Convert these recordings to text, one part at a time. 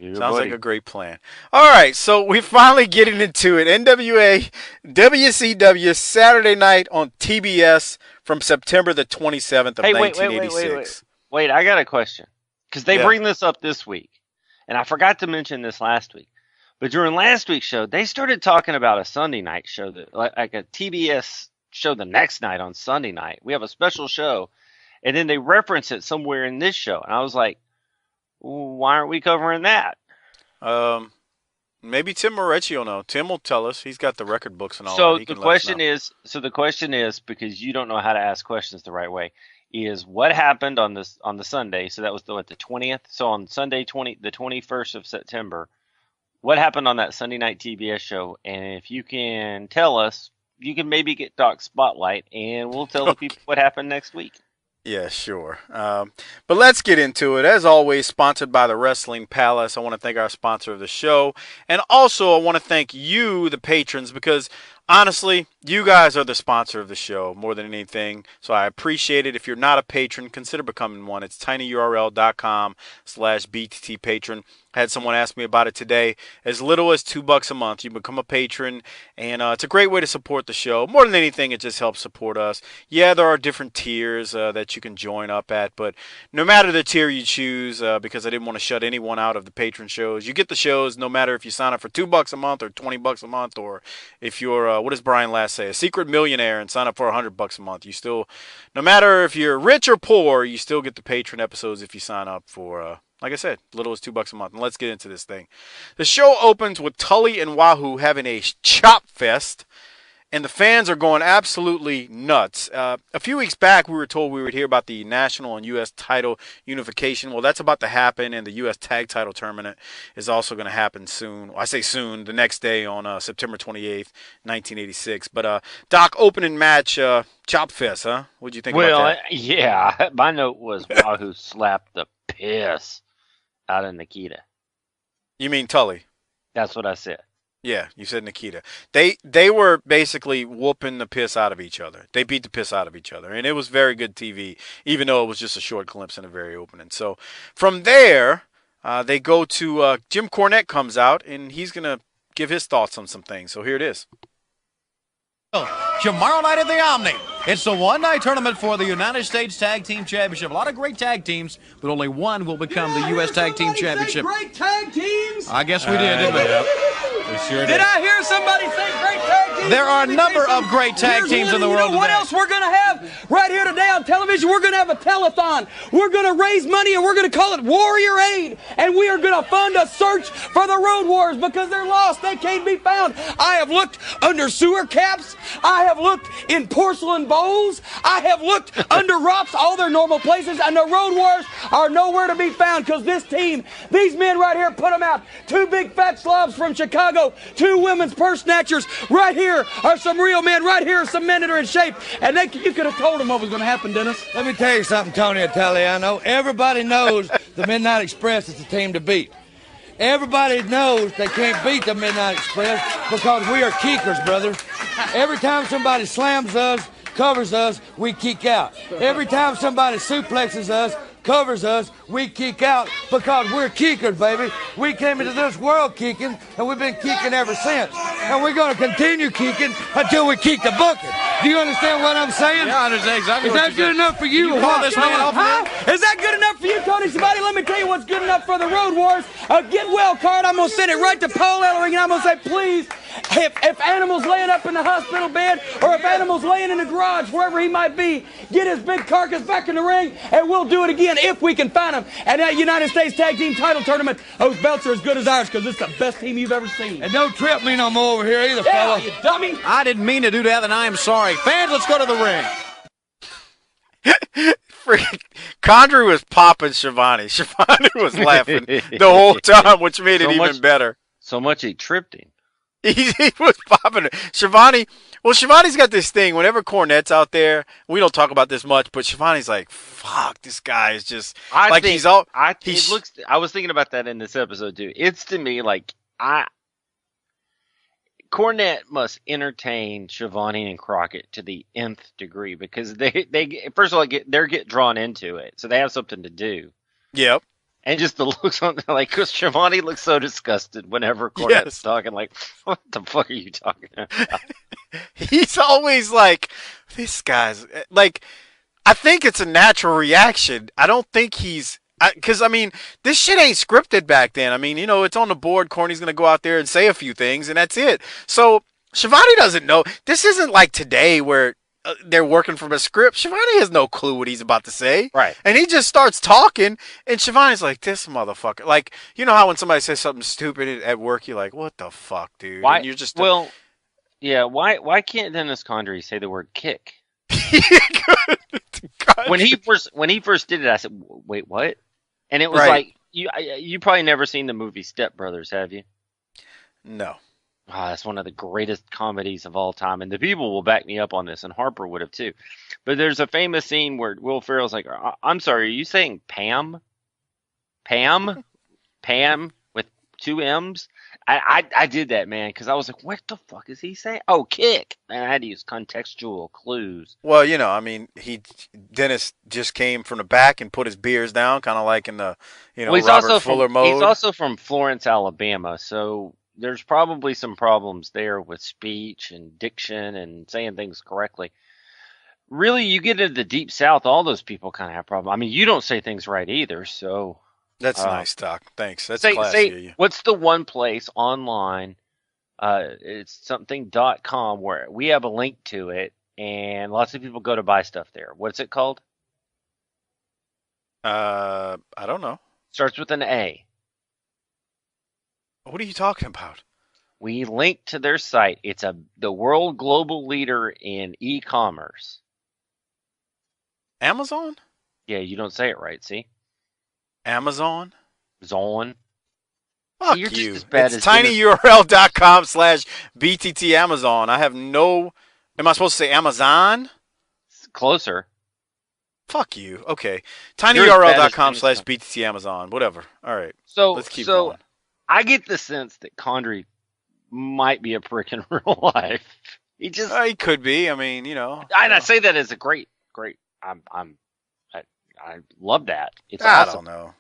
Sounds like a great plan. All right, so we're finally getting into it. NWA WCW Saturday night on TBS from September the 27th of 1986. Wait, I got a question. Because they bring this up this week, and I forgot to mention this last week. But during last week's show, they started talking about a Sunday night show, like a TBS show the next night on Sunday night. We have a special show, and then they reference it somewhere in this show. And I was like, why aren't we covering that? Maybe Tim Morecci will know. Tim will tell us. He's got the record books and all. So the question is, because you don't know how to ask questions the right way, is what happened on the Sunday? So that was the 20th. So on Sunday the 21st of September, what happened on that Sunday night TBS show? And if you can tell us, you can maybe get Doc's spotlight, and we'll tell the people what happened next week. Yeah, sure. But let's get into it. As always, sponsored by the Wrestling Palace. I want to thank our sponsor of the show. And also, I want to thank you, the patrons, because honestly, you guys are the sponsor of the show more than anything. So I appreciate it. If you're not a patron, consider becoming one. It's tinyurl.com/BTT patron. I had someone ask me about it today. As little as $2 a month, you become a patron, and it's a great way to support the show. More than anything, it just helps support us. Yeah, there are different tiers that you can join up at, but no matter the tier you choose, because I didn't want to shut anyone out of the patron shows, you get the shows no matter if you sign up for $2 a month or $20 a month, or if you're, what does Brian last say, a secret millionaire and sign up for $100 a month. You still, no matter if you're rich or poor, you still get the patron episodes if you sign up for, like I said, little as $2 a month. And let's get into this thing. The show opens with Tully and Wahoo having a chop fest, and the fans are going absolutely nuts. A few weeks back, we were told we would hear about the national and U.S. title unification. Well, that's about to happen, and the U.S. tag title tournament is also going to happen soon. I say soon, the next day on September 28th, 1986. But Doc, opening match, chop fest, huh? What'd you think about that? Well, yeah, my note was Wahoo slapped the piss out of Nikita. You mean Tully? That's what I said. Yeah, you said Nikita. They were basically whooping the piss out of each other. They beat the piss out of each other, and it was very good TV, even though it was just a short glimpse in the very opening. So from there, they go to Jim Cornette comes out, and he's going to give his thoughts on some things. So here it is. Tomorrow night at the Omni, it's the one-night tournament for the United States Tag Team Championship. A lot of great tag teams, but only one will become the U.S. Tag Team Championship. Great tag teams? I guess we did, didn't we? We sure did. I hear somebody say great tag teams? There are a number of great tag teams in the world today. What else we're going to have right here today on television? We're going to have a telethon. We're going to raise money, and we're going to call it Warrior Aid. And we are going to fund a search for the Road Warriors because they're lost. They can't be found. I have looked under sewer caps. I have looked in porcelain bowls. I have looked under rocks, all their normal places, and the Road Warriors are nowhere to be found because this team, these men right here, put them out. Two big fat slobs from Chicago, two women's purse snatchers. Right here are some real men. Right here are some men that are in shape. And you could have told them what was going to happen, Dennis. Let me tell you something, Tony Italiano. Everybody knows the Midnight Express is the team to beat. Everybody knows they can't beat the Midnight Express because we are kickers, brother. Every time somebody slams us, covers us, we kick out. Every time somebody suplexes us, covers us, we kick out because we're kickers, baby. We came into this world kicking, and we've been kicking ever since. And we're going to continue kicking until we kick the bucket. Do you understand what I'm saying? Yeah, I understand exactly what you're saying. Is that good enough for you? This man off Is that good enough for you, Tony? Somebody, let me tell you what's good enough for the Road Warriors. A get well card. I'm going to send it right to Paul Ellering, and I'm going to say, please, if Animal's laying up in the hospital bed or if Animal's laying in the garage, wherever he might be, get his big carcass back in the ring, and we'll do it again if we can find him. And that United States Tag Team title tournament, those belts are as good as ours because it's the best team you've ever seen. And don't trip me no more over here either, fella. You dummy. I didn't mean to do that, and I am sorry. Fans, let's go to the ring. Freaking Condry was popping Shivani. Shivani was laughing the whole time, which made it even better. So much he tripped him. He was popping it. Shivani, well, Shivani's got this thing. Whenever Cornette's out there, we don't talk about this much, but Shivani's like, fuck, this guy is just, I was thinking about that in this episode, too. It's to me like, Cornette must entertain Shivani and Crockett to the nth degree because they first of all, they get drawn into it, so they have something to do. Yep. And just the looks on, like, Chris Schiavone looks so disgusted whenever Cornette's talking. Like, what the fuck are you talking about? He's always like, this guy's like, I think it's a natural reaction. I don't think he's, because I mean, this shit ain't scripted back then. I mean, you know, it's on the board. Corny's gonna go out there and say a few things, and that's it. So Schiavone doesn't know. This isn't like today where they're working from a script. Schiavone has no clue what he's about to say. Right. And he just starts talking, and Schiavone's like, this motherfucker. Like, you know how when somebody says something stupid at work, you're like, what the fuck, dude? Why? And you're just yeah. Why can't Dennis Condrey say the word kick? When he first did it, I said, wait, what? And it was like, you probably never seen the movie Step Brothers, have you? No. Oh, that's one of the greatest comedies of all time, and the people will back me up on this, and Harper would have too. But there's a famous scene where Will Ferrell's like, I'm sorry, are you saying Pam? Pam? Pam with 2 M's? I did that, man, because I was like, what the fuck is he saying? Oh, kick. And I had to use contextual clues. Well, you know, I mean, Dennis just came from the back and put his beers down, kind of like in the, you know, Robert Fuller mode. He's also from Florence, Alabama, so there's probably some problems there with speech and diction and saying things correctly. Really, you get into the Deep South, all those people kind of have problems. I mean, you don't say things right either, so... That's nice, Doc. Thanks. That's classy of you. What's the one place online, it's something.com, where we have a link to it, and lots of people go to buy stuff there. What's it called? I don't know. Starts with an A. What are you talking about? We link to their site. It's the world global leader in e-commerce. Amazon? Yeah, you don't say it right, see? Amazon? Zon. Fuck You're you. Just as bad it's as tinyurl.com/BTT Amazon. I have no... Am I supposed to say Amazon? Closer. Fuck you. Okay. tinyurl.com/BTT Amazon. Whatever. All right. So let's keep going. I get the sense that Condrey might be a prick in real life. He just... he could be. I mean, you know. And I say that as a great... I love that. It's I awesome. don't know.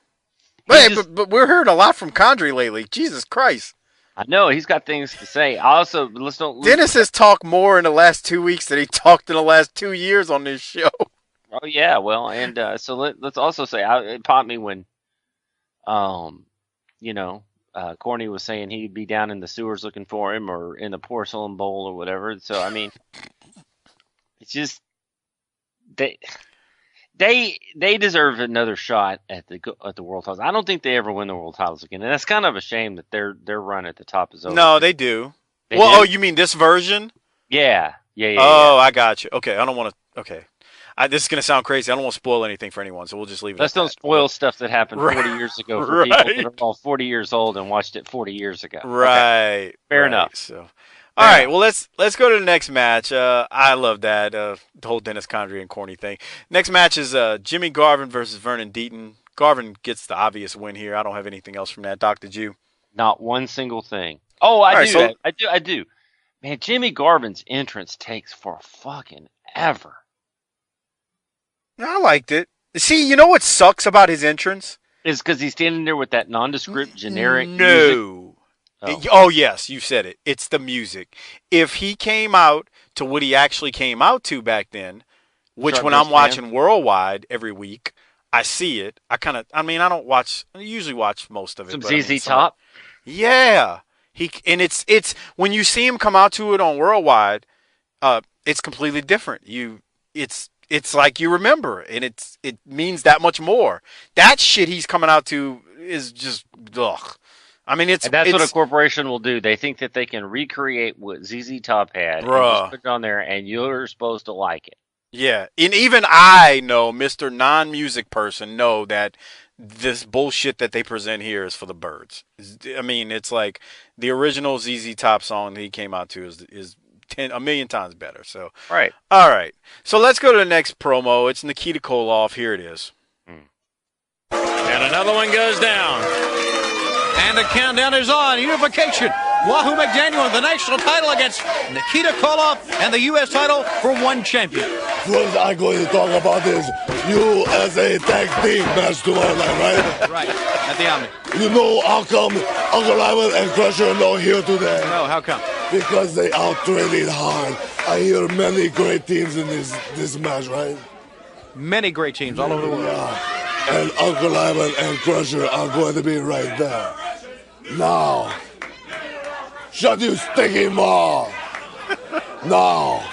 But we're hearing a lot from Condrey lately. Jesus Christ. I know he's got things to say. Also, let's don't. Dennis has talked more in the last 2 weeks than he talked in the last 2 years on this show. Oh yeah, well, and so let's also say it popped me when, you know, Corny was saying he'd be down in the sewers looking for him, or in the porcelain bowl, or whatever. So I mean, it's just they deserve another shot at the world titles. I don't think they ever win the world titles again, and that's kind of a shame that their run at the top is over. No, they do. They do? Oh, you mean this version? Yeah. Oh, I got you. Okay, I don't want to. Okay, this is gonna sound crazy. I don't want to spoil anything for anyone, so we'll just leave it. Let's don't spoil stuff that happened 40 years ago for people that are all 40 years old and watched it 40 years ago. Right. Okay. Fair enough. So. All right, well, let's go to the next match. I love that, the whole Dennis Condrey and Corny thing. Next match is Jimmy Garvin versus Vernon Deaton. Garvin gets the obvious win here. I don't have anything else from that. Doc, did you? Not one single thing. Oh, I do. Man, Jimmy Garvin's entrance takes for fucking ever. I liked it. See, you know what sucks about his entrance? Is because he's standing there with that nondescript, generic music. Oh, yes, you said it. It's the music. If he came out to what he actually came out to back then, which when I'm watching Worldwide every week, I see it. I usually watch most of it. Some ZZ Top? Yeah. It's when you see him come out to it on Worldwide, it's completely different. It's like you remember, and it means that much more. That shit he's coming out to is just ugh. I mean, that's what a corporation will do. They think that they can recreate what ZZ Top had, and just put it on there, and you're supposed to like it. Yeah, and even I know, Mr. Non-music person, know that this bullshit that they present here is for the birds. I mean, it's like the original ZZ Top song that he came out to is a million times better. So right, all right. So let's go to the next promo. It's Nikita Koloff. Here it is. And another one goes down. And the countdown is on. Unification. Wahoo McDaniel with the national title against Nikita Koloff and the U.S. title for one champion. What I'm going to talk about is USA Tag Team match tomorrow night, right? Right, at the Omni. You know how come Uncle Ivan and Crusher are not here today? No, how come? Because they out-trained it hard. I hear many great teams in this match, right? Many great teams all over the world. Yeah. And Uncle Ivan and Crusher are going to be right there. Now, shut your sticky mouth. Now,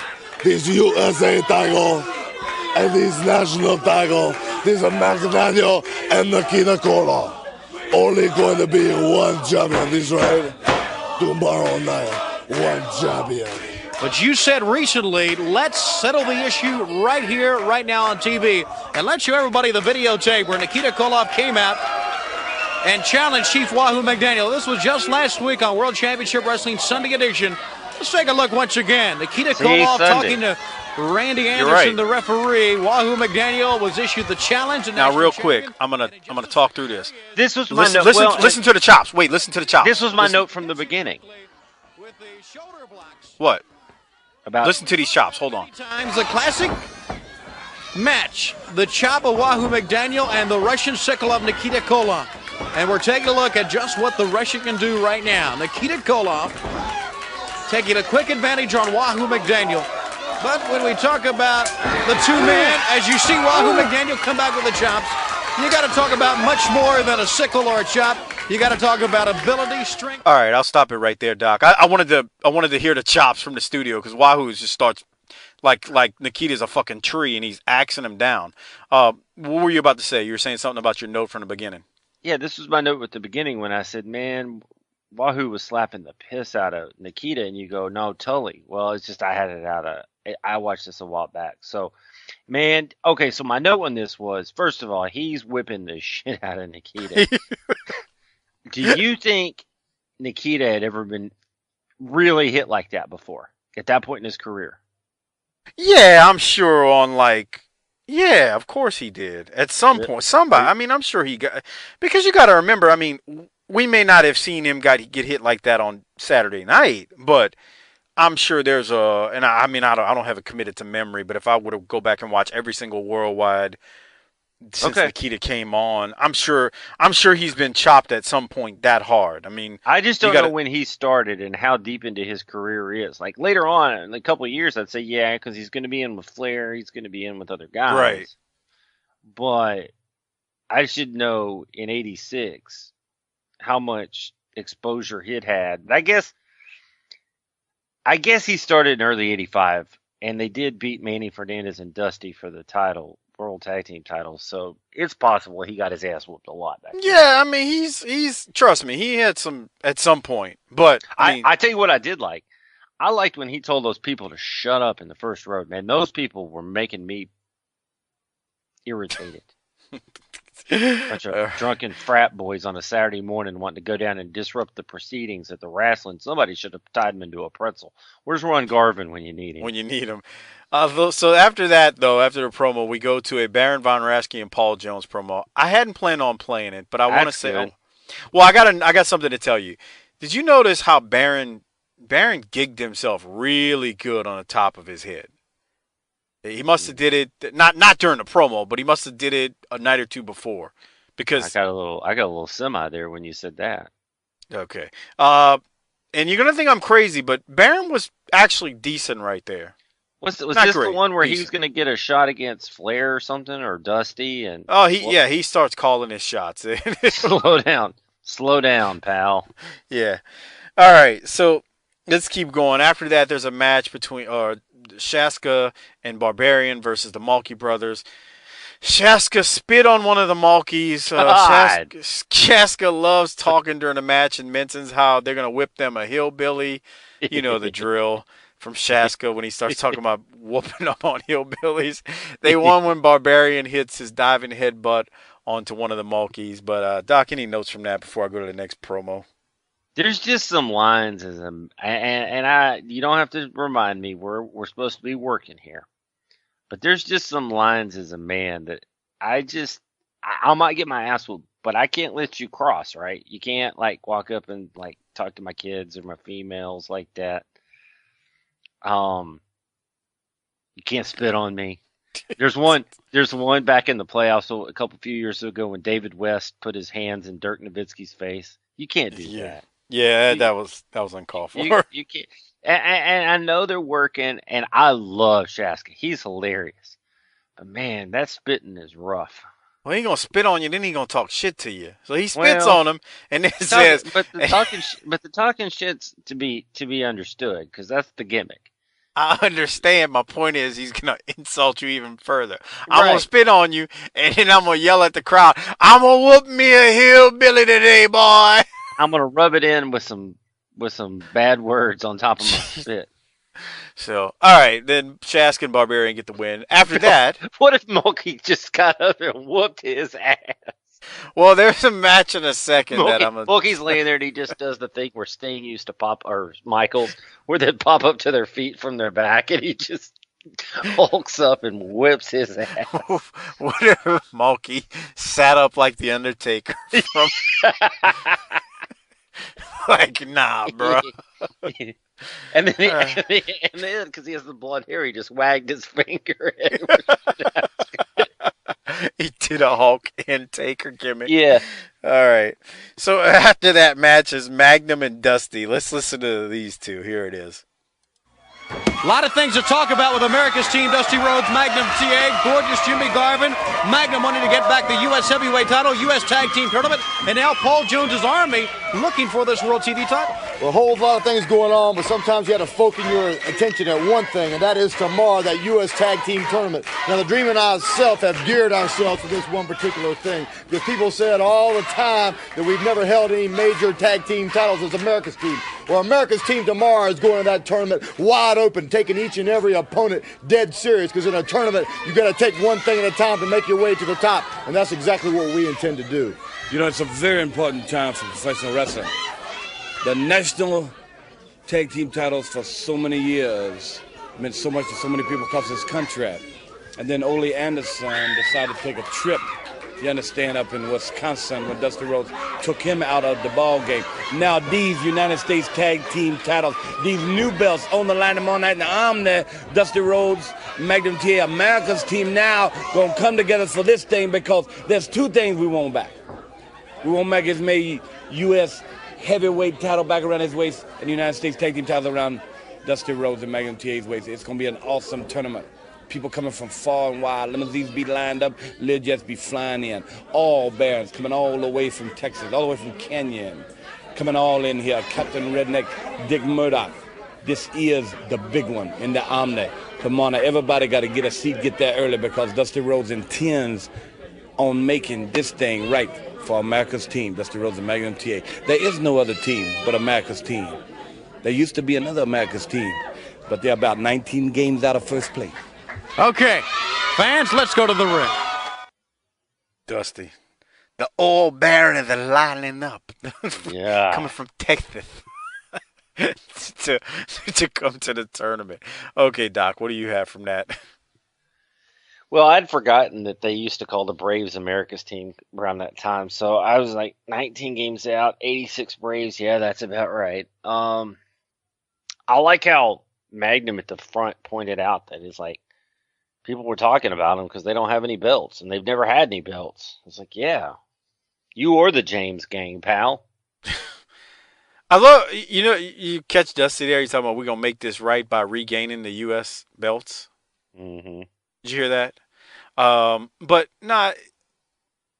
this USA title and this national title, this is Magnum and Nikita Koloff. Only going to be one champion, this right? Tomorrow night, one champion. But you said recently, let's settle the issue right here, right now on TV. And let's show everybody the videotape where Nikita Koloff came out and challenged Chief Wahoo McDaniel. This was just last week on World Championship Wrestling Sunday edition. Let's take a look once again. Nikita Koloff talking to Randy Anderson, the referee. Wahoo McDaniel was issued the challenge. Now, real quick, I'm gonna talk through this. This was my listen, note. Listen to the chops. Wait, listen to the chops. This was my note from the beginning. What? About listen to these chops. Hold on. Times the classic match, the chop of Wahoo McDaniel and the Russian sickle of Nikita Koloff. And we're taking a look at just what the Russian can do right now. Nikita Koloff taking a quick advantage on Wahoo McDaniel. But when we talk about the two men, as you see Wahoo McDaniel come back with the chops, you got to talk about much more than a sickle or a chop. You got to talk about ability, strength. All right, I'll stop it right there, Doc. I wanted to hear the chops from the studio because Wahoo just starts like Nikita's a fucking tree and he's axing him down. What were you about to say? You were saying something about your note from the beginning. Yeah, this was my note at the beginning when I said, man, Wahoo was slapping the piss out of Nikita, and you go, no, Tully. Well, it's just I had it out of. I watched this a while back. So, man, okay, so my note on this was, first of all, he's whipping the shit out of Nikita. Do you think Nikita had ever been really hit like that before, at that point in his career? Yeah, I'm sure yeah, of course he did. At some point, somebody, I mean, I'm sure he got, because you got to remember, I mean, we may not have seen him get hit like that on Saturday night, but I'm sure there's and I mean, I don't have it committed to memory, but if I would have go back and watch every single worldwide since Nikita came on, I'm sure he's been chopped at some point that hard. I mean, I just don't know when he started and how deep into his career he is. Like later on in a couple of years, I'd say yeah, because he's going to be in with Flair, he's going to be in with other guys, right? But I should know in '86 how much exposure he'd had. I guess he started in early '85, and they did beat Manny, Fernandez, and Dusty for the title. World Tag Team titles, so it's possible he got his ass whooped a lot back then. Yeah, I mean, he's trust me, he had some at some point, but I tell you what I did like. I liked when he told those people to shut up in the first road, man. Those people were making me irritated. Bunch of drunken frat boys on a Saturday morning wanting to go down and disrupt the proceedings at the wrestling. Somebody should have tied him into a pretzel. Where's Ron Garvin when you need him? So after that, though, after the promo, we go to a Baron Von Raschke and Paul Jones promo. I hadn't planned on playing it, but I want to say, well, I got something to tell you. Did you notice how Baron gigged himself really good on the top of his head? He must have did it not during the promo, but he must have did it a night or two before, because I got a little semi there when you said that. Okay, and you're gonna think I'm crazy, but Baron was actually decent right there. Was this the one where he was going to get a shot against Flair or something, or Dusty? And he starts calling his shots. Slow down, pal. Yeah. All right, so let's keep going. After that, there's a match between Cheska and Barbarian versus the Malky brothers. Cheska spit on one of the Malkies. Cheska loves talking during the match and mentions how they're going to whip them a hillbilly. You know the drill from Cheska when he starts talking about whooping up on hillbillies. They won when Barbarian hits his diving headbutt onto one of the Malkies. But, Doc, any notes from that before I go to the next promo? There's just some lines, and you don't have to remind me. We're supposed to be working here. But there's just some lines as a man that I might get my ass whooped, but I can't let you cross, right? You can't, walk up and, talk to my kids or my females like that. You can't spit on me. There's one back in the playoffs a few years ago when David West put his hands in Dirk Nowitzki's face. You can't do that. Yeah, that was uncalled for. You can't. And I know they're working, and I love Cheska. He's hilarious. But man, that spitting is rough. Well, he gonna spit on you, then he gonna talk shit to you. So he spits on him, and then says, but the talking shit's to be understood, because that's the gimmick. I understand. My point is, he's gonna insult you even further. I'm gonna spit on you, and then I'm gonna yell at the crowd. I'm gonna whoop me a hillbilly today, boy. I'm gonna rub it in with some bad words on top of my spit. So, all right, then Cheska and Barbarian get the win. After that, what if Mulkey just got up and whooped his ass? Well, there's a match in a second that I'm. Mulkey's laying there and he just does the thing where Sting used to pop, or Michaels, where they pop up to their feet from their back, and he just hulks up and whips his ass. What if Mulkey sat up like the Undertaker? Like, nah, bro. And then, because he has the blonde hair, he just wagged his finger. He did a Hulk and Taker gimmick. Yeah. All right. So after that match is Magnum and Dusty. Let's listen to these two. Here it is. A lot of things to talk about with America's team. Dusty Rhodes, Magnum TA, gorgeous Jimmy Garvin. Magnum wanting to get back the U.S. Heavyweight title, U.S. Tag Team Tournament, and now Paul Jones's Army looking for this World TV title. Well, a whole lot of things going on, but sometimes you have to focus your attention at one thing, and that is tomorrow, that U.S. Tag Team Tournament. Now, the Dream and I have geared ourselves for this one particular thing, because people said all the time that we've never held any major tag team titles as America's team. Well, America's team tomorrow is going to that tournament wide open, taking each and every opponent dead serious, because in a tournament, you got to take one thing at a time to make your way to the top, and that's exactly what we intend to do. You know, it's a very important time for professional wrestling. The national tag team titles for so many years meant so much to so many people because of this contract. And then Ole Anderson decided to take a trip, you understand, up in Wisconsin when Dusty Rhodes took him out of the ball game. Now these United States tag team titles, these new belts on the line tomorrow night, and I'm there, Dusty Rhodes, Magnum TA, America's team now gonna come together for this thing, because there's two things we want back. We want back his made U.S. heavyweight title back around his waist, and the United States tag team title around Dusty Rhodes and Magnum TA's waist. It's gonna be an awesome tournament. People coming from far and wide, limousines be lined up, Learjets be flying in. All barons coming all the way from Texas, all the way from Canyon, coming all in here. Captain Redneck, Dick Murdoch. This is the big one in the Omni. Come on, everybody got to get a seat, get there early, because Dusty Rhodes intends on making this thing right for America's team, Dusty Rhodes and Magnum TA. There is no other team but America's team. There used to be another America's team, but they're about 19 games out of first place. Okay, fans, let's go to the ring. Dusty. The old Baron is lining up. Yeah. Coming from Texas. to come to the tournament. Okay, Doc, what do you have from that? Well, I'd forgotten that they used to call the Braves America's team around that time. So I was like 19 games out, 86 Braves. Yeah, that's about right. I like how Magnum at the front pointed out that it's like people were talking about them because they don't have any belts and they've never had any belts. It's like, yeah, you or the James gang, pal. I love, you catch Dusty there. He's talking about we're going to make this right by regaining the U.S. belts. Mm-hmm. Did you hear that? But not.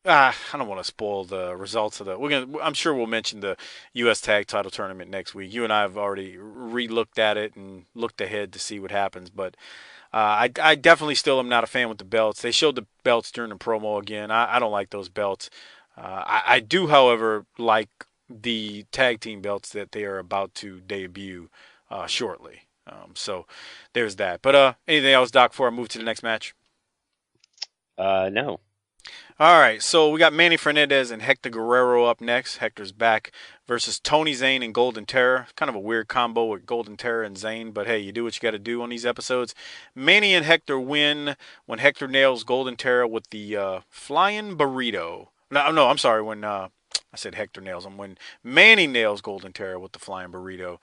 I don't want to spoil the results of I'm sure we'll mention the U.S. Tag Title Tournament next week. You and I have already re-looked at it and looked ahead to see what happens. But I definitely still am not a fan with the belts. They showed the belts during the promo again. I don't like those belts. I do, however, like the tag team belts that they are about to debut shortly. So there's that. But anything else, Doc, before I move to the next match? No. All right, so we got Manny Fernandez and Hector Guerrero up next. Hector's back versus Tony Zane and Golden Terror. Kind of a weird combo with Golden Terror and Zane, but hey, you do what you got to do on these episodes. Manny and Hector win when Hector nails Golden Terror with the flying burrito. No, I'm sorry, when I said Hector nails him. When Manny nails Golden Terror with the flying burrito.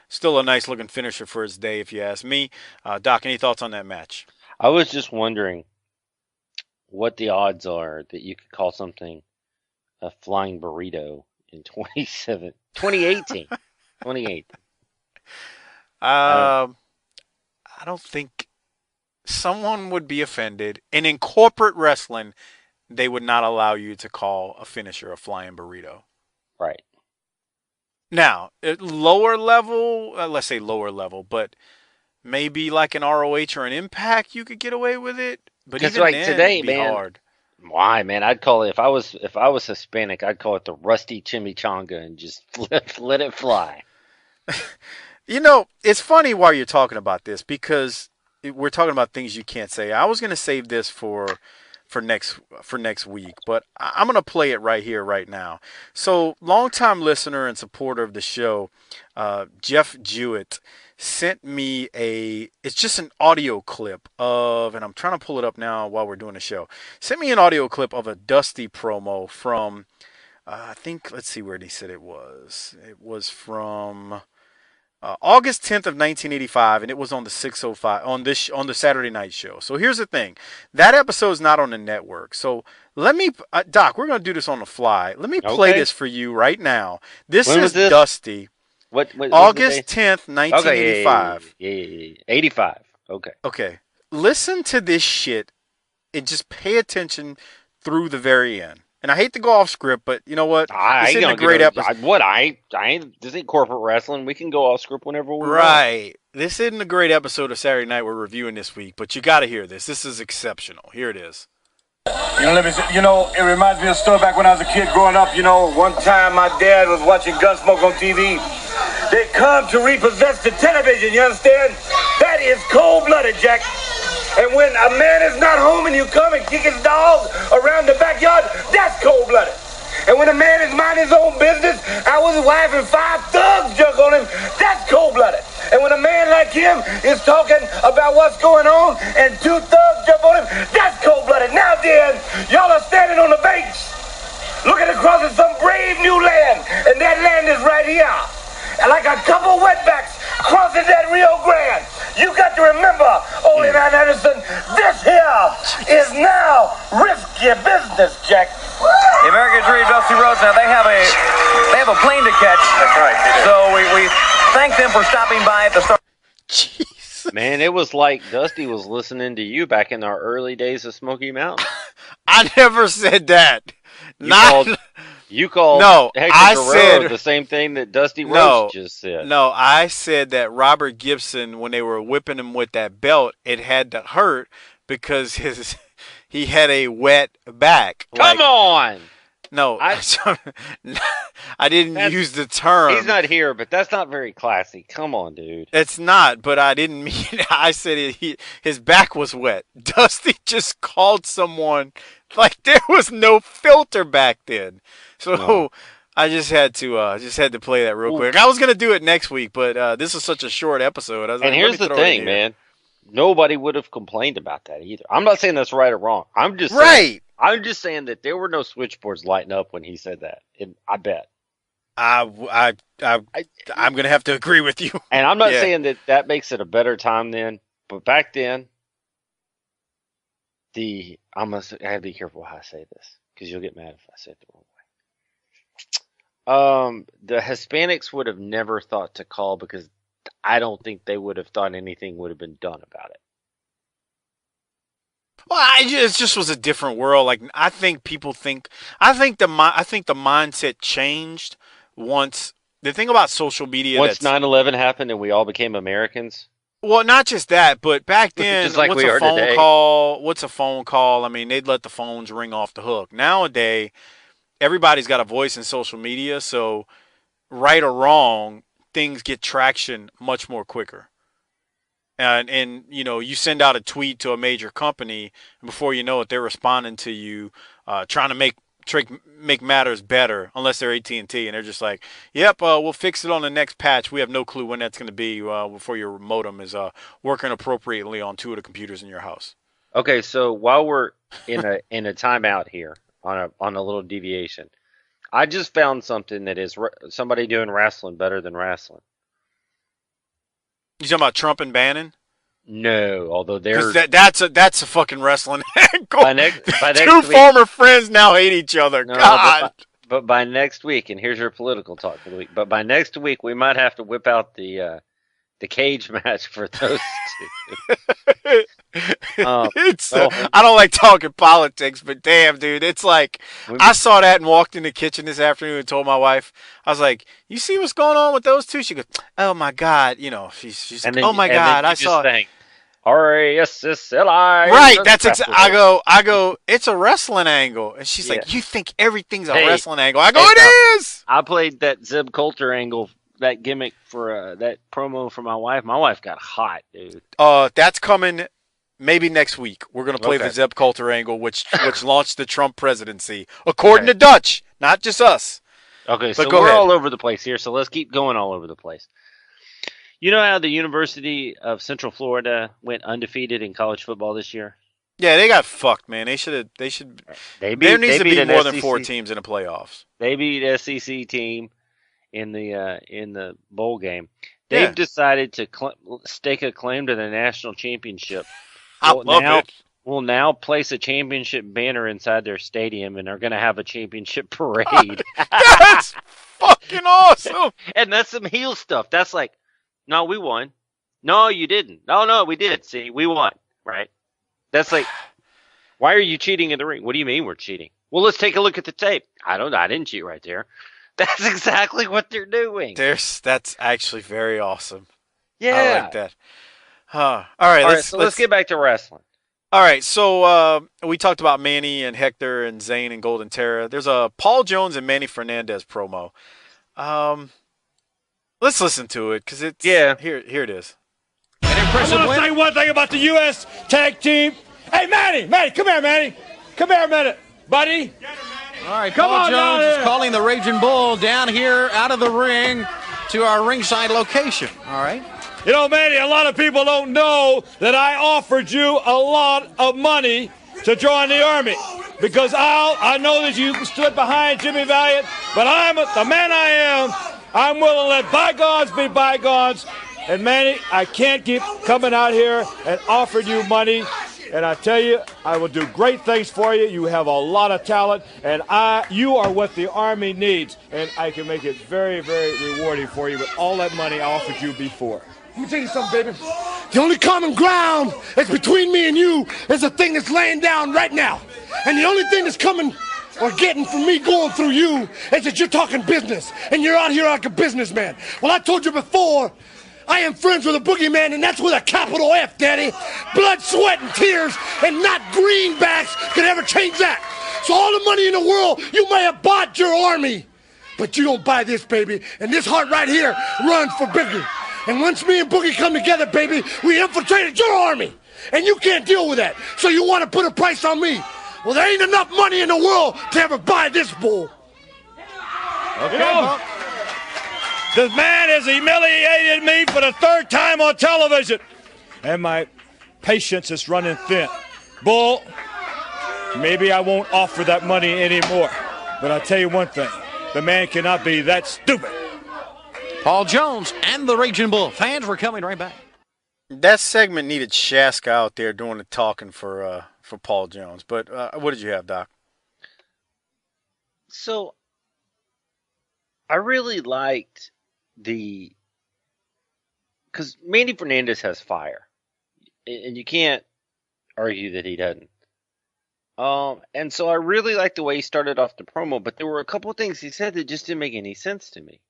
Still a nice looking finisher for his day, if you ask me. Doc, any thoughts on that match? I was just wondering what the odds are that you could call something a flying burrito in 2018. 2018. I don't think someone would be offended. And in corporate wrestling, they would not allow you to call a finisher a flying burrito. Right. Now, at lower level, let's say lower level, but maybe like an ROH or an Impact, you could get away with it. But even like then, today, it'd be man. hard. Why, man? I'd call it if I was Hispanic, I'd call it the rusty chimichanga and just let it fly. You know, it's funny while you're talking about this because we're talking about things you can't say. I was going to save this for next week, but I'm going to play it right here, right now. So, longtime listener and supporter of the show, Jeff Jewett, sent me it's just an audio clip of, and I'm trying to pull it up now while we're doing the show, sent me an audio clip of a Dusty promo from, I think, let's see where he said it was. It was from August 10th of 1985, and it was on the 605 on the Saturday night show. So here's the thing, that episode's not on the network. So let me, Doc, we're gonna do this on the fly. Let me play this for you right now. This is Dusty. What August 10th, 1985. Yeah. 85. Okay. Okay. Listen to this shit and just pay attention through the very end. And I hate to go off script, but you know what? This isn't a great episode. This ain't corporate wrestling. We can go off script whenever we want. Right. This isn't a great episode of Saturday Night we're reviewing this week, but you got to hear this. This is exceptional. Here it is. It reminds me of a story back when I was a kid growing up. One time my dad was watching Gunsmoke on TV. They come to repossess the television, you understand? That is cold-blooded, Jack. And when a man is not home and you come and kick his dog around the backyard, that's cold-blooded. And when a man is minding his own business, out with his wife and 5 thugs jump on him, that's cold-blooded. And when a man like him is talking about what's going on and 2 thugs jump on him, that's cold-blooded. Now then, y'all are standing on the banks, looking across at some brave new land, and that land is right here. And like a couple wetbacks crossing that Rio Grande, you got to remember, Ole Man Anderson, this here is now risky business, Jack. The American Dream, Dusty Rhodes, now they have a plane to catch. That's right. So we thank them for stopping by at the start. Jeez. Man, it was like Dusty was listening to you back in our early days of Smoky Mountain. I never said that. You called no, Hector I Guerrero said the same thing that Dusty Rhodes just said. No, I said that Robert Gibson, when they were whipping him with that belt, it had to hurt because he had a wet back. Come on! No, I didn't use the term. He's not here, but that's not very classy. Come on, dude. It's not, but I didn't mean it. I said his back was wet. Dusty just called someone like there was no filter back then. So no. I just had to play that real quick. I was gonna do it next week, but this is such a short episode. And here's the thing, man. Nobody would have complained about that either. I'm not saying that's right or wrong. I'm just saying that there were no switchboards lighting up when he said that. I bet. I'm gonna have to agree with you. And I'm not saying that makes it a better time then, but back then, I have to be careful how I say this because you'll get mad if I say it the wrong way. The Hispanics would have never thought to call because I don't think they would have thought anything would have been done about it. Well, it just was a different world. Like I think the mindset changed once. The thing about social media, once 9/11 happened and we all became Americans. Well, not just that, but back then, just like what's a phone call? I mean, they'd let the phones ring off the hook. Nowadays, everybody's got a voice in social media, so right or wrong, things get traction much more quicker. And you send out a tweet to a major company, and before you know it, they're responding to you, trying to make matters better. Unless they're AT&T, and they're just like, "Yep, we'll fix it on the next patch. We have no clue when that's going to be before your modem is working appropriately on 2 of the computers in your house." Okay, so while we're in a timeout here on a little deviation, I just found something that is somebody doing wrestling better than wrestling. You talking about Trump and Bannon? No, although they're Because that's a fucking wrestling angle. by next Two week. former friends now hate each other. No, God. but by next week, and here's your political talk for the week. But by next week, we might have to whip out the cage match for those two. I don't like talking politics, but damn, dude, it's like I saw that and walked in the kitchen this afternoon and told my wife, I was like, "You see what's going on with those two?" She goes, "Oh my God," she's like, "Oh my God, I saw." R-A-S-S-L-I. Right, that's I go. It's a wrestling angle, and she's like, "You think everything's a wrestling angle?" I go, "It is." I played that Zeb Coulter angle, that gimmick for that promo for my wife. My wife got hot, dude. That's coming. Maybe next week. We're going to play the Zeb Coulter angle, which launched the Trump presidency, according to Dutch, not just us. Okay, so we're all over the place here, so let's keep going all over the place. You know how the University of Central Florida went undefeated in college football this year? Yeah, they got fucked, man. There needs to be more than 4 teams in the playoffs. They beat SEC team in the bowl game. They've decided to stake a claim to the national championship. I love it. We'll now place a championship banner inside their stadium, and are going to have a championship parade. That's fucking awesome. And that's some heel stuff. That's like, no, we won. No, you didn't. No, we did. See, we won. Right? That's like, why are you cheating in the ring? What do you mean we're cheating? Well, let's take a look at the tape. I didn't cheat right there. That's exactly what they're doing. That's actually very awesome. Yeah. I like that. All right, so let's get back to wrestling. All right, so we talked about Manny and Hector and Zayn and Golden Terra. There's a Paul Jones and Manny Fernandez promo. Let's listen to it because it's here it is. I want to say one thing about the U.S. tag team. Hey, Manny, come here, Manny. Come here a minute, buddy. All right, Paul Jones is calling the Raging Bull down here out of the ring to our ringside location. All right. You know, Manny, a lot of people don't know that I offered you a lot of money to join the Army. Because I know that you stood behind Jimmy Valiant, but I'm the man I am. I'm willing to let bygones be bygones. And, Manny, I can't keep coming out here and offering you money. And I tell you, I will do great things for you. You have a lot of talent, and you are what the Army needs. And I can make it very, very rewarding for you with all that money I offered you before. Let me tell you something, baby. The only common ground that's between me and you is the thing that's laying down right now. And the only thing that's coming or getting from me going through you is that you're talking business, and you're out here like a businessman. Well, I told you before, I am friends with a boogeyman, and that's with a capital F, Daddy. Blood, sweat, and tears, and not greenbacks can ever change that. So all the money in the world, you may have bought your Army, but you don't buy this, baby. And this heart right here runs for bigger. And once me and Boogie come together, baby, we infiltrated your Army. And you can't deal with that. So you want to put a price on me. Well, there ain't enough money in the world to ever buy this bull. Okay. This man has humiliated me for the 3rd time on television. And my patience is running thin. Bull, maybe I won't offer that money anymore. But I'll tell you one thing. The man cannot be that stupid. Paul Jones and the Raging Bull. Fans, we're coming right back. That segment needed Cheska out there doing the talking for Paul Jones. But what did you have, Doc? So, I really liked because Manny Fernandez has fire, and you can't argue that he doesn't. And so I really liked the way he started off the promo, but there were a couple of things he said that just didn't make any sense to me.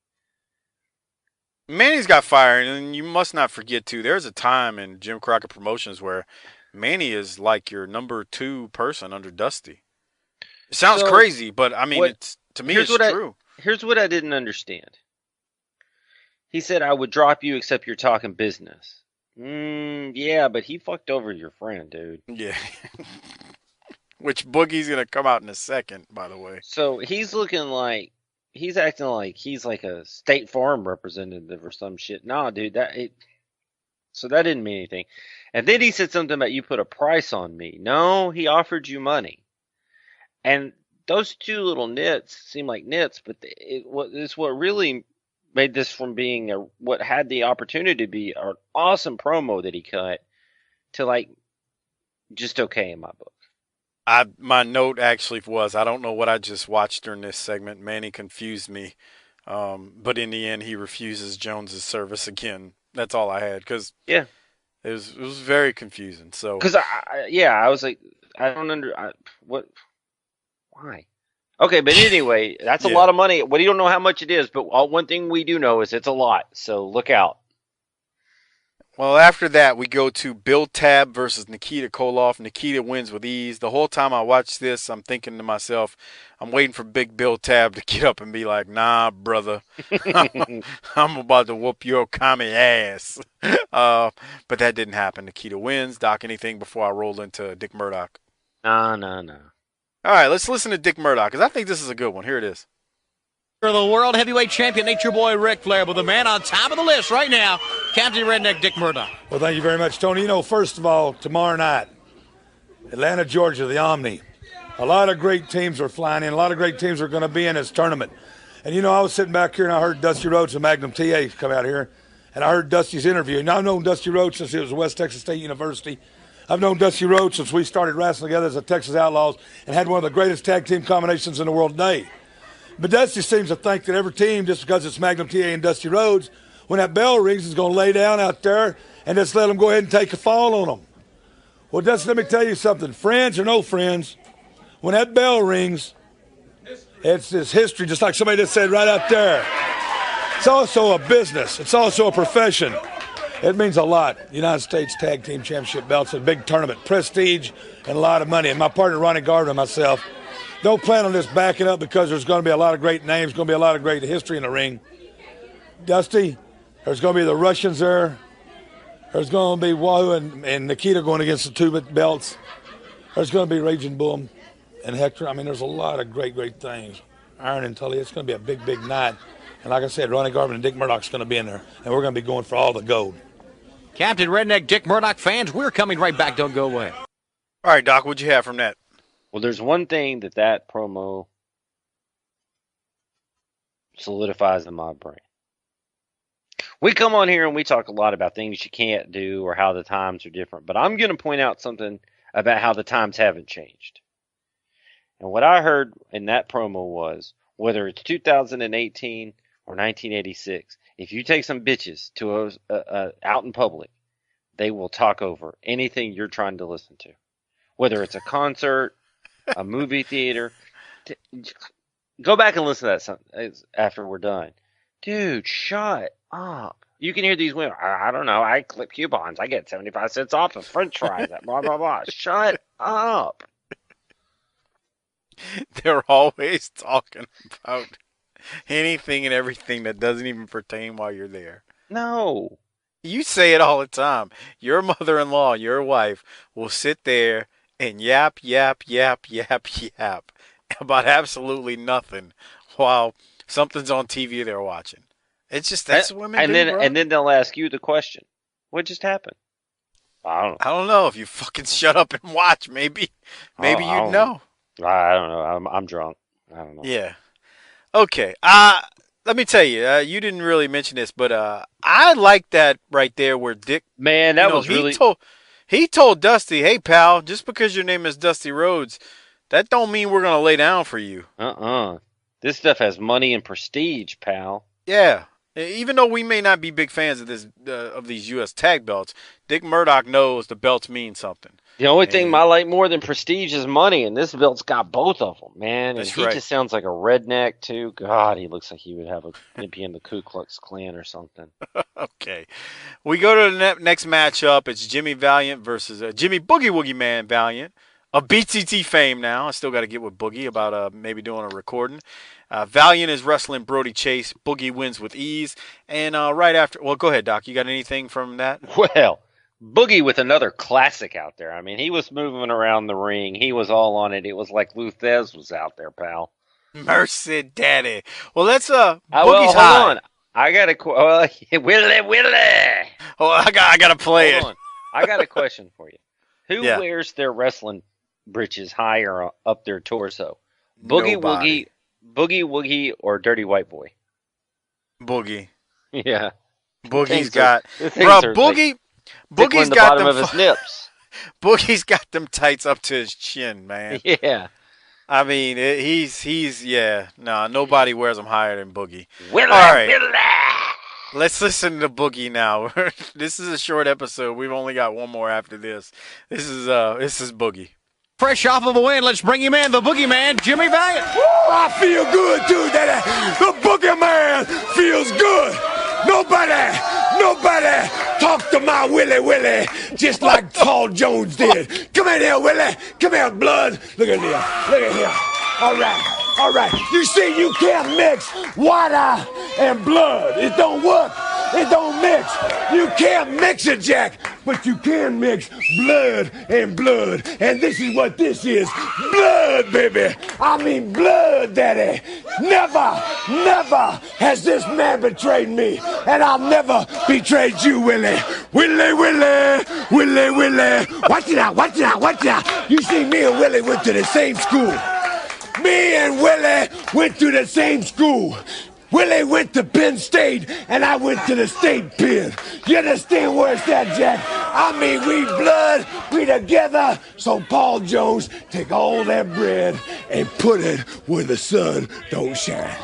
Manny's got fire, and you must not forget, too, there's a time in Jim Crockett Promotions where Manny is like your number 2 person under Dusty. It sounds crazy, but, I mean, to me, it's true. Here's what I didn't understand. He said, I would drop you except you're talking business. Yeah, but he fucked over your friend, dude. Yeah. Which Boogie's going to come out in a second, by the way. So he's acting like he's like a State Farm representative or some shit. Nah, dude, so that didn't mean anything. And then he said something about you put a price on me. No, he offered you money. And those two little nits seem like nits, but it's what really made this from being what had the opportunity to be an awesome promo that he cut to like just okay in my book. My note actually was, I don't know what I just watched during this segment. Manny confused me. But in the end, he refuses Jones's service again. That's all I had, because Yeah. it was very confusing. So Because I was like, I don't why? Okay, but anyway, that's a Yeah. lot of money. Well, you don't know how much it is, but one thing we do know is it's a lot. So look out. Well, after that, we go to Bill Tab versus Nikita Koloff. Nikita wins with ease. The whole time I watch this, I'm thinking to myself, I'm waiting for Big Bill Tab to get up and be like, nah, brother, I'm about to whoop your commie ass. But that didn't happen. Nikita wins. Doc, anything before I roll into Dick Murdoch? No. All right, let's listen to Dick Murdoch, because I think this is a good one. Here it is. For the World Heavyweight Champion, Nature Boy Ric Flair, but the man on top of the list right now, Captain Redneck Dick Murdoch. Well, thank you very much, Tony. You know, first of all, tomorrow night, Atlanta, Georgia, the Omni. A lot of great teams are flying in. A lot of great teams are going to be in this tournament. And, you know, I was sitting back here and I heard Dusty Rhodes and Magnum TA come out here. And I heard Dusty's interview. And I've known Dusty Rhodes since he was at West Texas State University. I've known Dusty Rhodes since we started wrestling together as the Texas Outlaws and had one of the greatest tag team combinations in the world today. But Dusty seems to think that every team, just because it's Magnum TA and Dusty Rhodes, when that bell rings, is going to lay down out there and just let them go ahead and take a fall on them. Well, Dusty, let me tell you something. Friends or no friends, when that bell rings, it's history, just like somebody just said right out there. It's also a business. It's also a profession. It means a lot. United States Tag Team Championship belts, a big tournament, prestige, and a lot of money. And my partner, Ronnie Garvin, and myself, don't plan on this backing up because there's going to be a lot of great names, going to be a lot of great history in the ring. Dusty, there's going to be the Russians there. There's going to be Wahoo and Nikita going against the two belts. There's going to be Raging Bull and Hector. I mean, there's a lot of great things. Iron and Tully, it's going to be a big night. And like I said, Ronnie Garvin and Dick Murdoch's going to be in there. And we're going to be going for all the gold. Captain Redneck Dick Murdoch fans, we're coming right back. Don't go away. All right, Doc, what'd you have from that? Well, there's one thing that promo solidifies in my brain. We come on here and we talk a lot about things you can't do or how the times are different, but I'm going to point out something about how the times haven't changed. And what I heard in that promo was, whether it's 2018 or 1986, if you take some bitches to out in public, they will talk over anything you're trying to listen to. Whether it's a concert, a movie theater. Go back and listen to that after we're done. Dude, shut up. You can hear these women. I don't know. I clip coupons. I get 75 cents off of french fries. Blah, blah, blah. Shut up. They're always talking about anything and everything that doesn't even pertain while you're there. No. You say it all the time. Your mother-in-law, your wife, will sit there and yap about absolutely nothing while something's on TV they're watching. It's just, that's what women do, bro. And then they'll ask you the question, what just happened? I don't know. If you fucking shut up and watch, maybe you'd know. I don't know. I'm drunk. I don't know. Yeah. Okay. Let me tell you, you didn't really mention this, but I like that right there where Dick... Man, that was really... He told Dusty, hey, pal, just because your name is Dusty Rhodes, that don't mean we're going to lay down for you. This stuff has money and prestige, pal. Yeah. Even though we may not be big fans of these U.S. tag belts, Dick Murdoch knows the belts mean something. The only thing I like more than prestige is money, and this belt's got both of them, man. And he right. just sounds like a redneck, too. God, he looks like he would have be in the Ku Klux Klan or something. Okay. We go to the next matchup. It's Jimmy Valiant versus Jimmy Boogie Woogie Man Valiant. Of BTT fame now. I still got to get with Boogie about maybe doing a recording. Valiant is wrestling Brody Chase. Boogie wins with ease. And right after... Well, go ahead, Doc. You got anything from that? Well, Boogie with another classic out there. I mean, he was moving around the ring. He was all on it. It was like Luthez was out there, pal. Mercy Daddy. Well, let's... Boogie's hold high. on. I got a... Willie! Oh, I got to play Hold it. on. I got a question for you. Who Yeah. wears their wrestling britches higher up their torso? Boogie Woogie, or Dirty White Boy? Boogie. Yeah. Boogie's Things got... are- Bro, things are Boogie's tickling the got bottom them... of his nips. Boogie's got them tights up to his chin, man. Yeah. I mean, he's no, nobody wears them higher than Boogie. Willie, all right, Willie. Let's listen to Boogie now. This is a short episode. We've only got one more after this. This is Boogie. Fresh off of a win, let's bring him in, the Boogeyman, Jimmy Valiant. Woo, I feel good, too, Daddy. The Boogeyman feels good. Nobody talk to my Willie just like Paul Jones did. Come in here, Willie. Come here, blood. Look at here. All right. You see, you can't mix water and blood. It don't work. It don't mix. You can't mix it, Jack. But you can mix blood and blood. And this is what this is. Blood, baby. I mean blood, Daddy. Never has this man betrayed me. And I'll never betray you, Willie. Willie. Watch it out. You see, me and Willie went to the same school. Me and Willie went to the same school. Willie went to Penn State, and I went to the state pen. You understand where it's at, Jack? I mean, we blood, we together. So Paul Jones, take all that bread and put it where the sun don't shine.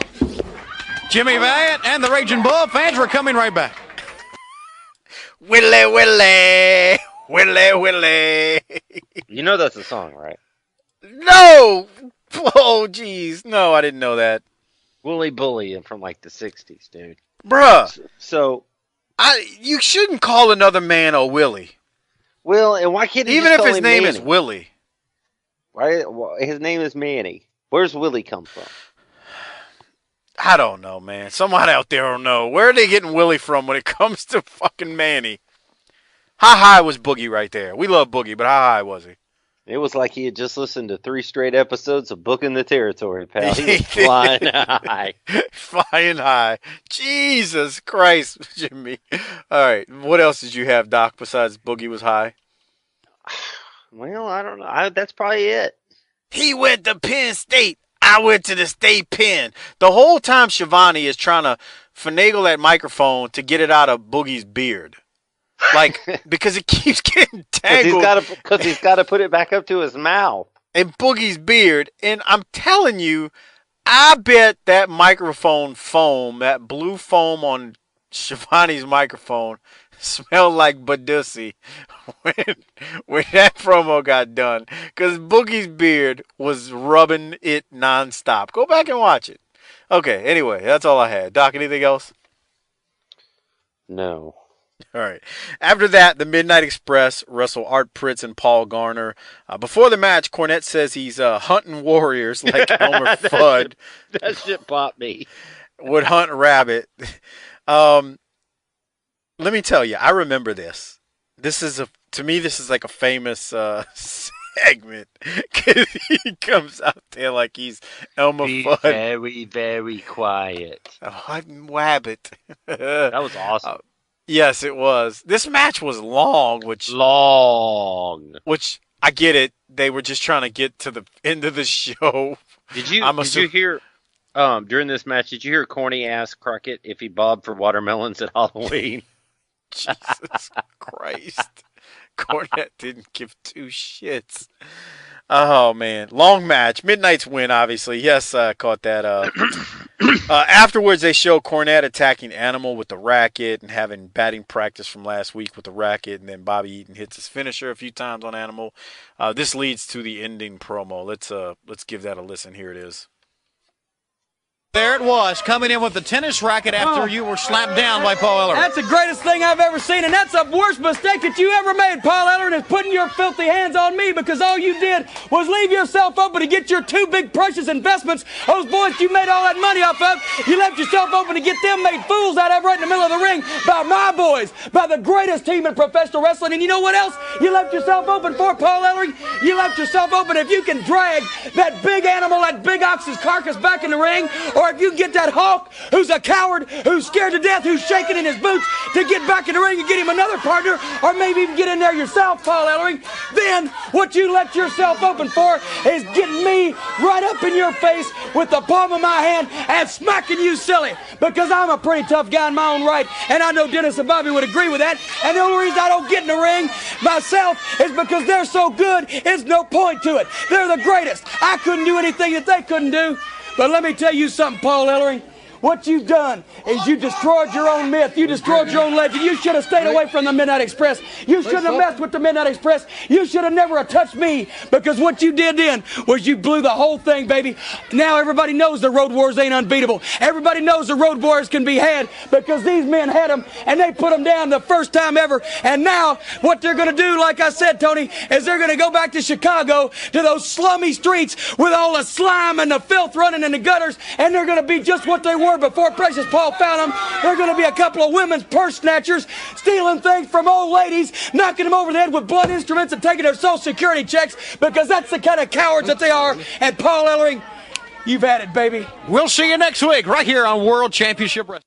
Jimmy Valiant and the Raging Bull fans, we're coming right back. Willie. You know that's a song, right? No! Oh, jeez. No, I didn't know that. Willie Bully from like the 60s, dude. Bruh. So you shouldn't call another man a Willie. Well, and why can't he even just if call his him name Manny? is Willie? Right? Well, his name is Manny. Where's Willie come from? I don't know, man. Someone out there will know. Where are they getting Willie from when it comes to fucking Manny? How high was Boogie right there? We love Boogie, but how high was he? It was like he had just listened to 3 straight episodes of Booking the Territory, pal. He was flying high. Flying high. Jesus Christ, Jimmy. All right. What else did you have, Doc, besides Boogie was high? Well, I don't know. That's probably it. He went to Penn State. I went to the state pen. The whole time Shivani is trying to finagle that microphone to get it out of Boogie's beard. Like, because it keeps getting tangled. Because he's got to put it back up to his mouth. And Boogie's beard. And I'm telling you, I bet that microphone foam, that blue foam on Shivani's microphone, smelled like Badussy when that promo got done. Because Boogie's beard was rubbing it nonstop. Go back and watch it. Okay, anyway, that's all I had. Doc, anything else? No. All right. After that, the Midnight Express wrestle Art Pritz and Paul Garner. Before the match, Cornette says he's hunting warriors like Elmer Fudd. That shit popped me. Would hunt rabbit. Let me tell you, I remember this. To me, this is like a famous segment. Because he comes out there like he's Elmer Fudd. Very, very quiet. Oh, I'm Wabbit. That was awesome. Yes, it was. This match was long, which I get it. They were just trying to get to the end of the show. Did you hear during this match? Did you hear Corny ask Crockett if he bobbed for watermelons at Halloween? Jesus Christ, Cornette didn't give 2 shits. Oh man, long match. Midnight's win, obviously. Yes, I caught that. Afterwards, they show Cornette attacking Animal with the racket and having batting practice from last week with the racket, and then Bobby Eaton hits his finisher a few times on Animal. This leads to the ending promo. Let's give that a listen. Here it is. There it was, coming in with the tennis racket after you were slapped down by Paul Ellering. That's the greatest thing I've ever seen, and that's the worst mistake that you ever made, Paul Ellering, is putting your filthy hands on me, because all you did was leave yourself open to get your 2 big precious investments. Those boys you made all that money off of, you left yourself open to get them made fools out of right in the middle of the ring by my boys, by the greatest team in professional wrestling. And you know what else you left yourself open for, Paul Ellering? You left yourself open if you can drag that big animal, that big ox's carcass back in the ring, or or if you can get that Hawk who's a coward, who's scared to death, who's shaking in his boots to get back in the ring and get him another partner, or maybe even get in there yourself, Paul Ellering, then what you let yourself open for is getting me right up in your face with the palm of my hand and smacking you silly, because I'm a pretty tough guy in my own right, and I know Dennis and Bobby would agree with that. And the only reason I don't get in the ring myself is because they're so good, it's no point to it. They're the greatest. I couldn't do anything that they couldn't do. But let me tell you something, Paul Ellering. What you've done is you destroyed your own myth. You destroyed your own legend. You should have stayed away from the Midnight Express. You shouldn't have messed with the Midnight Express. You should have never have touched me, because what you did then was you blew the whole thing, baby. Now everybody knows the Road Warriors ain't unbeatable. Everybody knows the Road Warriors can be had, because these men had them and they put them down the first time ever. And now what they're going to do, like I said, Tony, is they're going to go back to Chicago, to those slummy streets with all the slime and the filth running in the gutters, and they're going to be just what they were before Precious Paul found them. They're going to be a couple of women's purse snatchers, stealing things from old ladies, knocking them over the head with blunt instruments and taking their Social Security checks, because that's the kind of cowards that they are. And Paul Ellering, you've had it, baby. We'll see you next week right here on World Championship Wrestling.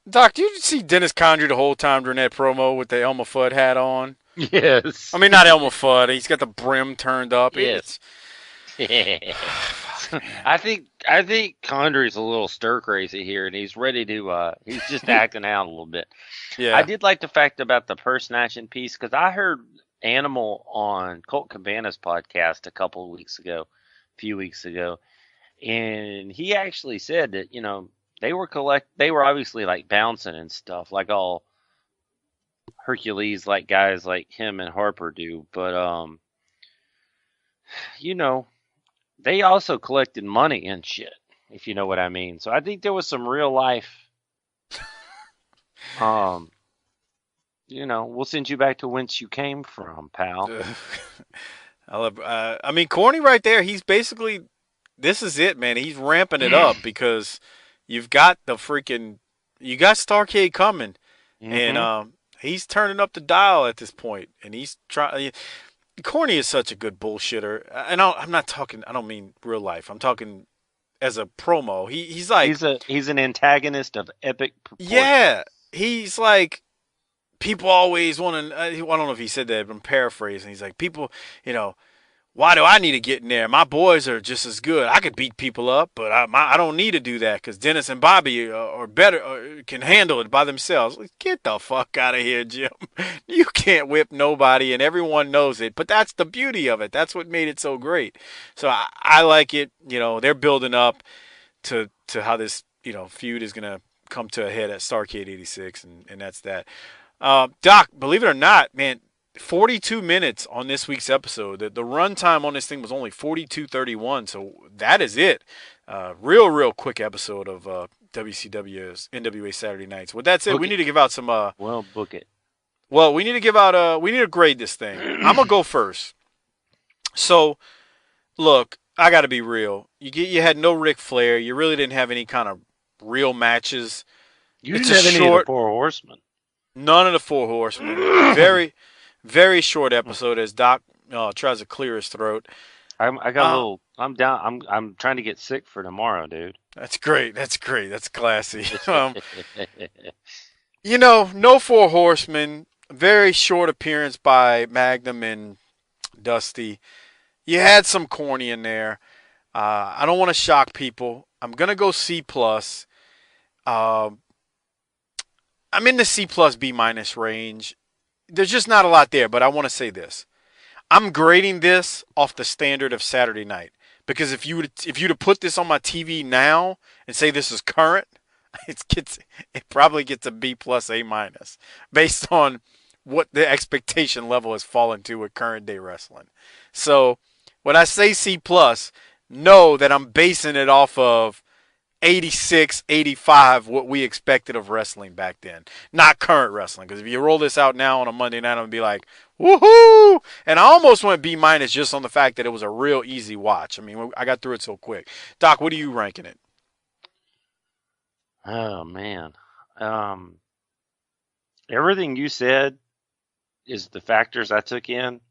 Doc, did you see Dennis Condrey the whole time during that promo with the Elmer Fudd hat on? Yes. I mean, not Elmer Fudd. He's got the brim turned up. Yes. I think Condry's a little stir crazy here, and he's ready to. He's just acting out a little bit. Yeah. I did like the fact about the purse snatching piece, because I heard Animal on Colt Cabana's podcast a few weeks ago, and he actually said that they were obviously like bouncing and stuff like all Hercules like guys like him and Harper do, but they also collected money and shit, if you know what I mean. So I think there was some real life. We'll send you back to whence you came from, pal. I mean, Corny right there, he's basically, this is it, man. He's ramping it up, because you got Starrcade coming, and he's turning up the dial at this point, and he's trying. Corny is such a good bullshitter, and I'm not talking. I don't mean real life. I'm talking as a promo. He's like he's an antagonist of epic proportions. Yeah, he's like, people always want to. I don't know if he said that, but I'm paraphrasing. He's like, people, why do I need to get in there? My boys are just as good. I could beat people up, but I don't need to do that, because Dennis and Bobby are better, can handle it by themselves. Get the fuck out of here, Jim. You can't whip nobody, and everyone knows it. But that's the beauty of it. That's what made it so great. So I like it. They're building up to how this feud is gonna come to a head at Starrcade 86, and that's that. Doc, believe it or not, man. 42 minutes on this week's episode. The runtime on this thing was only 42:31, so that is it. Real quick episode of WCW's NWA Saturday Nights. With that said, we need to give out some. Well, book it. Well, we need to give out. We need to grade this thing. I'm gonna go first. So, look, I got to be real. You had no Ric Flair. You really didn't have any kind of real matches. You didn't have any of the Four Horsemen. None of the Four Horsemen. Very short episode as Doc tries to clear his throat. I'm down. I'm trying to get sick for tomorrow, dude. That's great. That's classy. No Four Horsemen. Very short appearance by Magnum and Dusty. You had some Corny in there. I don't want to shock people. I'm gonna go C+. I'm in the C+, B- range. There's just not a lot there, but I want to say this. I'm grading this off the standard of Saturday night, because if you'd have put this on my TV now and say this is current, it probably gets a B+, A-, based on what the expectation level has fallen to with current day wrestling. So when I say C+, know that I'm basing it off of 86, 85, what we expected of wrestling back then. Not current wrestling, because if you roll this out now on a Monday night, I'm going to be like, woohoo! And I almost went B- just on the fact that it was a real easy watch. I mean, I got through it so quick. Doc, what are you ranking it? Oh, man. Everything you said is the factors I took in,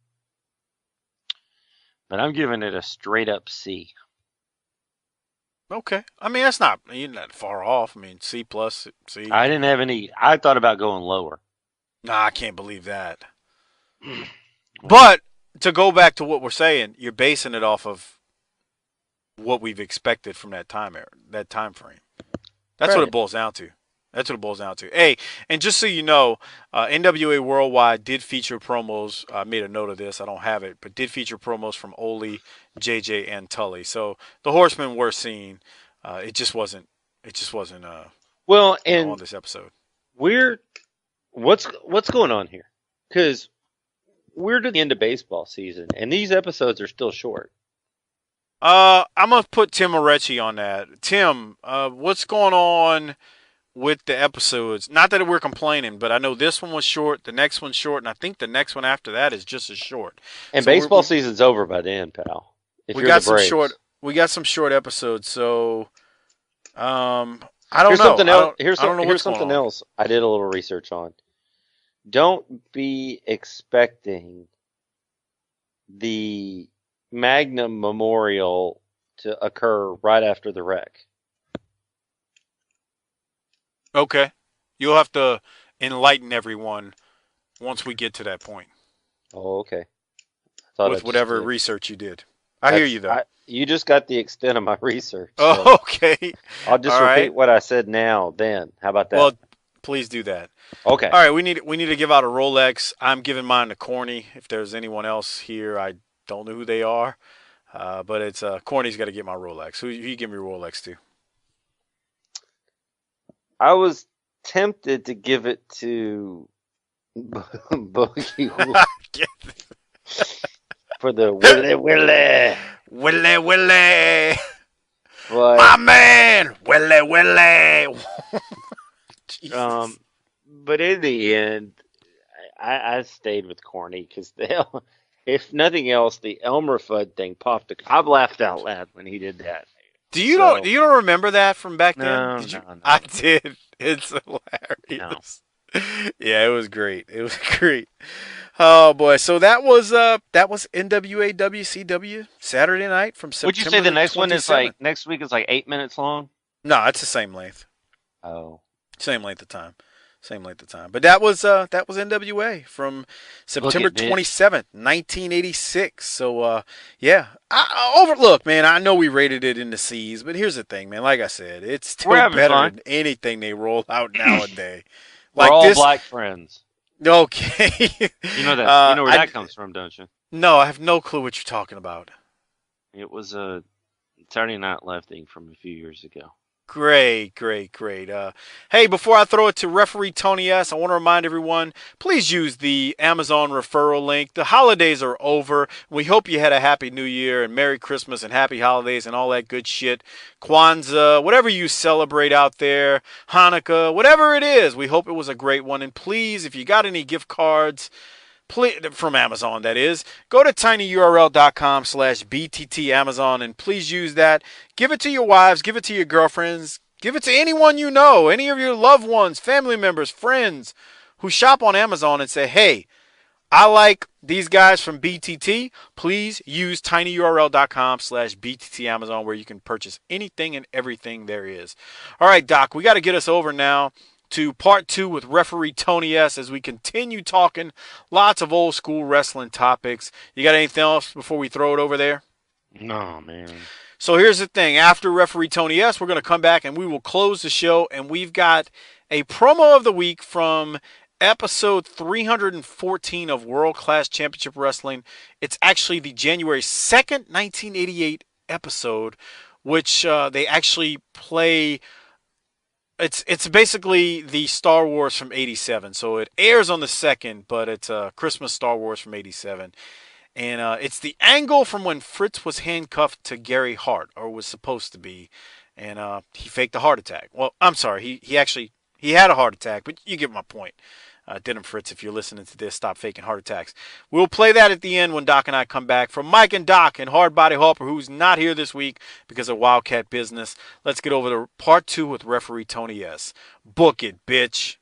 but I'm giving it a straight up C. Okay. I mean, that's not, you're not far off. I mean, C plus, C. I didn't have any. I thought about going lower. Nah, I can't believe that. But to go back to what we're saying, you're basing it off of what we've expected from that time frame. That's what it boils down to. That's what it boils down to. Hey, and just so you know, NWA Worldwide did feature promos. I made a note of this. I don't have it, but did feature promos from Ole, JJ, and Tully. So the Horsemen were seen. It just wasn't. Well, and on this episode, what's going on here? Because we're to the end of baseball season, and these episodes are still short. I'm gonna put Tim Arechi on that. Tim, what's going on with the episodes? Not that we're complaining, but I know this one was short, the next one's short, and I think the next one after that is just as short. And so baseball season's over by then, pal. We got some short episodes, so I don't know. Here's something else I did a little research on. Don't be expecting the Magnum Memorial to occur right after the wreck. Okay. You'll have to enlighten everyone once we get to that point. Oh, okay. With whatever research you did. I hear you, though. You just got the extent of my research. So oh, okay. I'll just repeat what I said now, then. How about that? Well, please do that. Okay. All right, we need to give out a Rolex. I'm giving mine to Corny. If there's anyone else here, I don't know who they are. But it's Corny's got to get my Rolex. Who you give me your Rolex to? I was tempted to give it to Boogie for the Willie. But, my man, Willie. But in the end, I stayed with Corny because if nothing else, the Elmer Fudd thing popped. I've laughed out loud when he did that. Do you don't remember that from back then? No. I did. It's hilarious. No. Yeah, it was great. It was great. Oh boy! So that was NWA WCW Saturday night from September. Would you say the next 27th. one is like next week is like 8 minutes long? No, it's the same length. Oh, same length of time. But that was NWA from September 27th, 1986. So yeah, look, man. I know we rated it in the C's, but here's the thing, man. Like I said, it's still better than anything they roll out nowadays. We're all black friends. Okay. You know that. You know where that comes from, don't you? No, I have no clue what you're talking about. It was a Saturday Night Live thing from a few years ago. Great. Hey, before I throw it to referee Tony S., I want to remind everyone, please use the Amazon referral link. The holidays are over. We hope you had a happy New Year and Merry Christmas and Happy Holidays and all that good shit. Kwanzaa, whatever you celebrate out there, Hanukkah, whatever it is, we hope it was a great one. And please, if you got any gift cards, from Amazon, that is, go to tinyurl.com/BTT Amazon and please use that. Give it to your wives, give it to your girlfriends, give it to anyone you know, any of your loved ones, family members, friends who shop on Amazon and say, hey, I like these guys from BTT. Please use tinyurl.com/BTT Amazon where you can purchase anything and everything there is. All right, Doc, we got to get us over now to part 2 with referee Tony S. as we continue talking lots of old school wrestling topics. You got anything else before we throw it over there? No, man. So here's the thing. After referee Tony S., we're going to come back and we will close the show. And we've got a promo of the week from episode 314 of World Class Championship Wrestling. It's actually the January 2nd, 1988 episode, which they actually play. It's basically the Star Wars from 87. So it airs on the 2nd, but it's Christmas Star Wars from 87. And it's the angle from when Fritz was handcuffed to Gary Hart, or was supposed to be. And he faked a heart attack. Well, I'm sorry. He had a heart attack, but you get my point. Denim Fritz, if you're listening to this, stop faking heart attacks. We'll play that at the end when Doc and I come back. From Mike and Doc and Hardbody Harper, who's not here this week because of Wildcat business, let's get over to part 2 with referee Tony S. Book it, bitch.